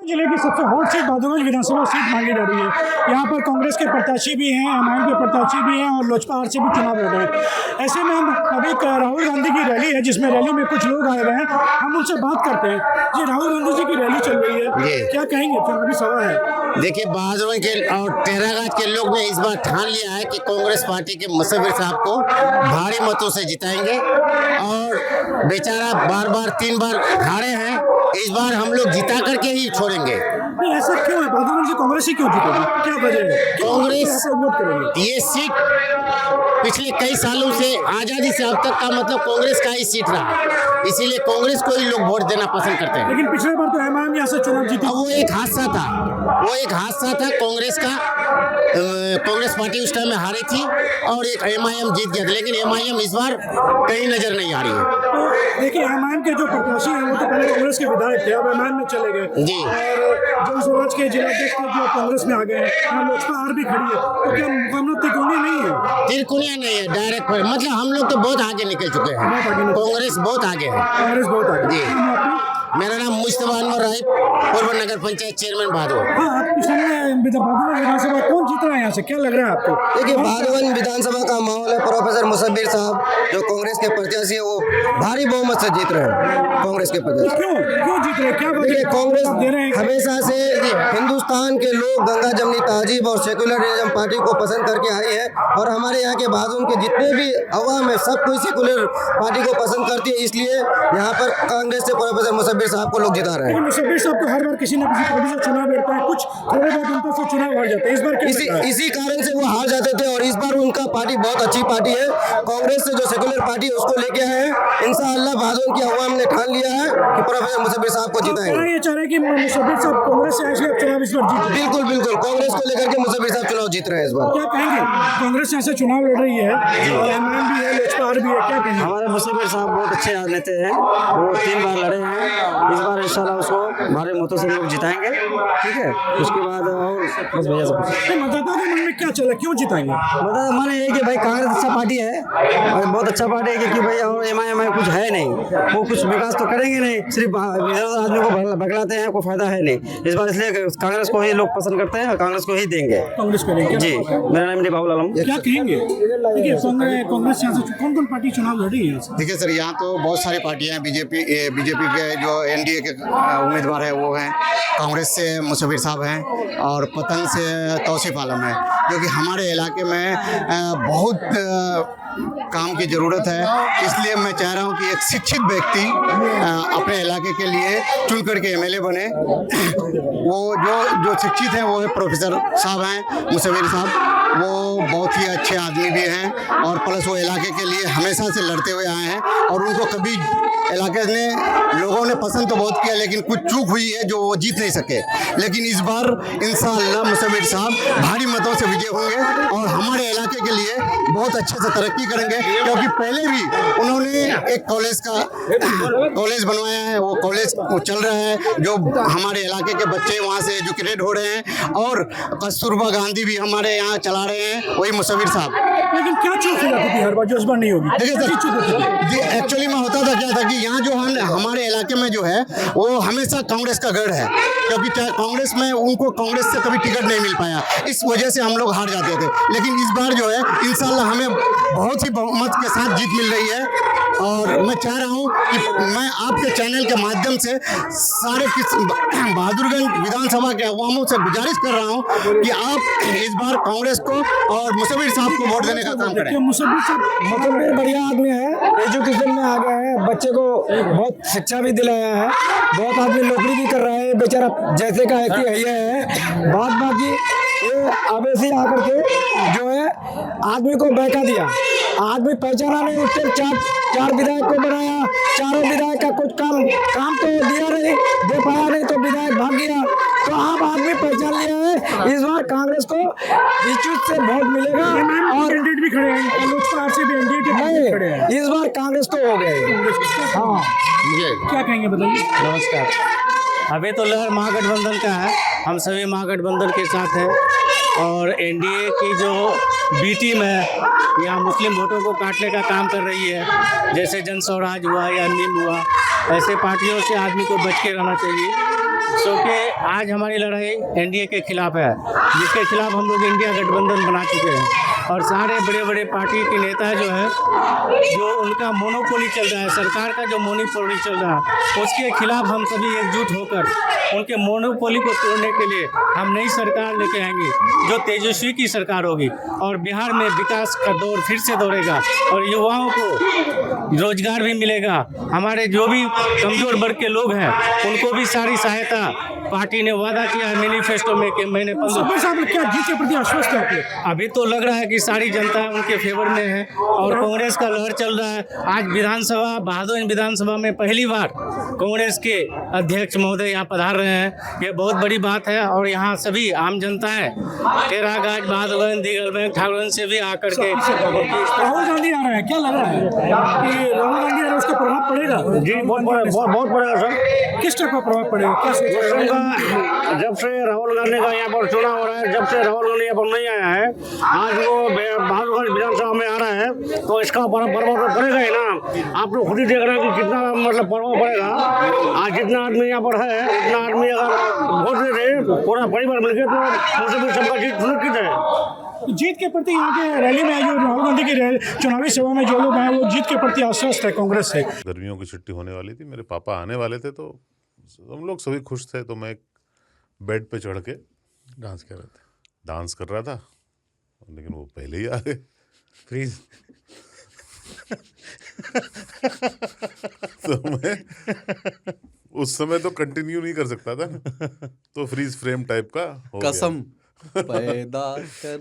जिले की सबसे हॉट सीट बहादुरगंज विधानसभा सीट मांगी जा रही है। यहाँ पर कांग्रेस के प्रत्याशी भी हैं, एमआईएम के प्रत्याशी भी हैं और लोजपा आर से भी चुनाव लड़ रहे हैं। ऐसे में हम अभी राहुल गांधी की रैली है, जिसमें रैली में कुछ लोग आए हुए हैं, हम उनसे बात करते हैं। जी, राहुल गांधी जी की रैली चल रही है, क्या कहेंगे? चुनावी सभा है। देखिए, बहादुरगंज के और टेरागंज के लोग ने इस बार ठान लिया है कि कांग्रेस पार्टी के मुसव्विर साहब को भारी मतों से जिताएंगे और बेचारा बार बार 3 बार हारे हैं, इस बार हम लोग जिता करके ही छोड़ेंगे। नहीं, ऐसा क्यों है? बहादुरगंज से कांग्रेस ही क्यों जीतेगी? क्या वजह है? कांग्रेस वोट करेंगे? ये सीट पिछले कई सालों से आजादी से अब तक का मतलब कांग्रेस का ही सीट रहा, इसीलिए कांग्रेस को ही लोग वोट देना पसंद करते हैं। लेकिन पिछले बार तो एमआईएम यहाँ से चुनाव जीती। अब वो एक हादसा था कांग्रेस का। कांग्रेस पार्टी उस टाइम में हारी थी और एक एमआईएम जीत गया था, लेकिन एमआईएम इस बार कहीं नजर नहीं आ रही है। तो देखिए, एमआईएम के जो प्रत्याशी हैं वो तो पहले कांग्रेस के विधायक थे, अब एमआईएम में चले गए जी। और जन स्वराज के जिलाध्यक्ष जो कांग्रेस में आ गए हैं, यहाँ लोजपा आर भी खड़ी है, तो क्या मुकाबला तिकोनी नहीं है? तिरकुनिया नहीं है, डायरेक्ट मतलब हम लोग तो बहुत आगे निकल चुके हैं, कांग्रेस बहुत आगे है। कांग्रेस बहुत आगे। जी, मेरा नाम मुस्तफा अनवर राय, पूर्व नगर पंचायत चेयरमैन बहादुर। हाँ, आपकी बहादुरगंज विधानसभा कौन जीत रहा है? यहाँ से क्या लग रहा है आपको? देखिए, बहादुरगंज विधानसभा का माहौल है। प्रोफेसर मुसव्विर साहब जो कांग्रेस के प्रत्याशी है, वो भारी बहुमत से जीत रहे हैं कांग्रेस के प्रत्याशी। क्यों जीत रहे हैं? क्या देखिए, कांग्रेस दे रहे हैं? हमेशा से हिंदुस्तान के लोग गंगा जमनी तहजीब और सेकुलरिज्म पार्टी को पसंद करके आई है और हमारे यहाँ के बहादुर के जितने भी अवाम है, सब कोई सेकुलर पार्टी को पसंद करती है, इसलिए यहाँ पर कांग्रेस से प्रोफेसर मुसव्विर साहब को लोग जिता रहे हैं। मुसव्विर साहब तो हर बार किसी न किसी पार्टी से चुनाव लड़ता है, कुछ थोड़े बहुत उनको से चुनाव हार जाते हैं। इस बार इसी कारण से वो हार जाते थे और इस बार उनका पार्टी बहुत अच्छी पार्टी है। कांग्रेस से जो सेकुलर पार्टी है उसको लेके आए हैं। इंशाअल्लाह बहादुर की अवाम ने ठान लिया है कि प्रोफेसर मुसव्विर साहब को जिताएंगे। ये चाह रहे हैं कि मुसव्विर साहब कांग्रेस से इसलिए चुनाव इस बार जीत। बिल्कुल कांग्रेस को लेकर के मुसव्विर साहब चुनाव जीत रहे हैं इस बार। क्या कहेंगे? कांग्रेस ऐसे चुनाव लड़ रही है और एमआईएम भी है, लोजपा आर भी है, क्या कहेंगे? हमारे मुसव्विर साहब बहुत अच्छे नेता हैं, वो 3 बार लड़े हैं, इस बार इंशाल्लाह उसको भारी मतों से लोग जिताएंगे। ठीक है, उसके बाद और बस भैया सब मतदाता के मन में क्या चला, क्यों जिताएंगे? मतलब मन ये है कि भाई कांग्रेस अच्छा पार्टी है और बहुत अच्छा पार्टी है, क्योंकि भाई और एमआईएम कुछ है नहीं, वो कुछ विकास तो करेंगे नहीं, सिर्फ आदमी को भगलाते हैं, कोई फायदा है नहीं। इस बार इसलिए कांग्रेस को ही लोग पसंद करते हैं और कांग्रेस को ही देंगे। कांग्रेस को देंगे जी, मेरा नाम बाबुल आलम। क्या कहेंगे? देखिए, कांग्रेस यहाँ से कौन कौन पार्टी चुनाव लड़ रही है? देखिए सर, यहाँ तो बहुत सारी पार्टियां हैं। बीजेपी के जो एनडीए के उम्मीदवार है वो हैं, कांग्रेस से मुसव्विर साहब हैं और पतंग से तौसीफ आलम है, जो कि हमारे इलाके में बहुत काम की ज़रूरत है। इसलिए मैं चाह रहा हूँ कि एक शिक्षित व्यक्ति अपने इलाके के लिए चुन करके एमएलए बने। वो जो शिक्षित हैं वो है प्रोफेसर साहब हैं, मुसव्विर साहब। वो बहुत ही अच्छे आदमी भी हैं और प्लस वो इलाके के लिए हमेशा से लड़ते हुए आए हैं और उनको कभी इलाके ने लोगों ने पसंद तो बहुत किया, लेकिन कुछ चूक हुई है जो वो जीत नहीं सके। लेकिन इस बार इंशाअल्लाह मुसव्विर साहब भारी मतों से विजय होंगे और हमारे इलाके के लिए बहुत अच्छे से तरक्की करेंगे, क्योंकि पहले भी उन्होंने एक कॉलेज बनवाया है, वो कॉलेज चल रहा है, जो हमारे इलाके के बच्चे वहाँ से एजुकेटेड हो रहे हैं और कस्तूरबा गांधी भी हमारे यहाँ चला रहे हैं, वही मुसव्विर साहब। लेकिन क्या चूक हो जाती थी हर बार जो इस बार नहीं होगी? देखिए सर, एक्चुअली में होता था क्या था कि यहाँ जो हमारे इलाके में जो है वो हमेशा कांग्रेस का गढ़ है, क्योंकि कांग्रेस में उनको कांग्रेस से कभी टिकट नहीं मिल पाया, इस वजह से हम लोग हार जाते थे। लेकिन इस बार जो है इंशाल्लाह हमें बहुत ही बहुमत के साथ जीत मिल रही है और मैं चाह रहा हूँ कि मैं आपके चैनल के माध्यम से सारे बहादुरगंज विधानसभा के अवामों से गुजारिश कर रहा हूँ कि आप इस बार कांग्रेस को और मुसव्विर साहब को वोट देने का काम करें। मुसव्विर बढ़िया आदमी है, एजुकेशन में आ गया है, बच्चे को बहुत शिक्षा भी दिलाया है, बहुत आदमी नौकरी भी कर रहा है, बेचारा जैसे का ऐसी है। बाकी ये आवेशी आकर के जो है आदमी को बहका दिया, आदमी पहचाना नहीं, उससे चार विधायक को बनाया, चारों विधायक का कुछ काम तो दिया नहीं, दे पाया नहीं, तो विधायक भाग गया। तो आप आदमी पहचान लिया है, इस बार कांग्रेस को निश्चित से वोट मिलेगा और कैंडिडेट भी खड़े हैं, लोजपा से भी एनडीए के खड़े हैं। इस बार कांग्रेस को हो गए। हाँ, क्या कहेंगे बताइए? नमस्कार। अभी तो लहर महागठबंधन का है, हम सभी महागठबंधन के साथ हैं और एनडीए की जो बी टीम है यहाँ मुस्लिम वोटों को काटने का काम कर रही है, जैसे जन स्वराज हुआ या नीम हुआ, ऐसे पार्टियों से आदमी को बच के रहना चाहिए। क्योंकि आज हमारी लड़ाई एनडीए के खिलाफ है, जिसके खिलाफ हम लोग इंडिया गठबंधन बना चुके हैं। और सारे बड़े बड़े पार्टी के नेता जो है, जो उनका मोनोपोली चल रहा है, सरकार का जो मोनोपोली चल रहा है, उसके खिलाफ हम सभी एकजुट होकर उनके मोनोपोली को तोड़ने के लिए हम नई सरकार लेके आएंगे, जो तेजस्वी की सरकार होगी। और बिहार में विकास का दौर फिर से दौड़ेगा और युवाओं को रोजगार भी मिलेगा। हमारे जो भी कमजोर वर्ग के लोग हैं, उनको भी सारी सहायता पार्टी ने वादा किया है मैनिफेस्टो में कि महीने 15। मुसव्विर साहब क्या जीत के प्रति आश्वस्त है आप लोग? अभी तो लग रहा है कि सारी जनता उनके फेवर में है और कांग्रेस का लहर चल रहा है। आज विधानसभा, बहादुरगंज विधानसभा में पहली बार कांग्रेस के अध्यक्ष महोदय यहाँ पधार रहे हैं। ये बहुत बड़ी बात है और यहाँ सभी आम जनता है, टेरागाज, बहादुरगंज, दिगलबैंक, ठाकुरगंज से भी आकर के। राहुल गांधी आ रहे हैं, क्या लग रहा है कि राहुल गांधी आ रहे हैं, उसका प्रभाव पड़ेगा? जी बहुत पड़ेगा सर। किस टाइप का प्रभाव पड़ेगा, क्या सोच रहे हैं? जब से राहुल गांधी का यहाँ पर चुनाव हो रहा है, जब से राहुल गांधी यहाँ पर नहीं आया है, आज वो बहादुरगंज विधानसभा में आ रहा है, तो इसका प्रभाव तो पड़ेगा ही ना। आप लोग खुद ही देख रहे हैं कि कितना मतलब प्रभाव पड़ेगा। आज जितना आदमी यहाँ पर है, इतना आदमी अगर वोट दे दे, पूरा परिवार मिलकर, तो मुझे भी सबका जीत सुनिश्चित है। जीत के प्रति यहाँ के रैली में जो राहुल गांधी की चुनावी सभा में जो लोग आए, वो जीत के प्रति आश्वस्त है कांग्रेस से। गर्मियों की छुट्टी होने वाली थी, मेरे पापा आने वाले थे, तो हम लोग सभी खुश थे। तो मैं बेड पे चढ़ के डांस कर रहा था, लेकिन वो पहले ही आ गए। फ्रीज तो मैं उस समय तो कंटिन्यू नहीं कर सकता था, तो फ्रीज फ्रेम टाइप का हो गया। कसम पैदा कर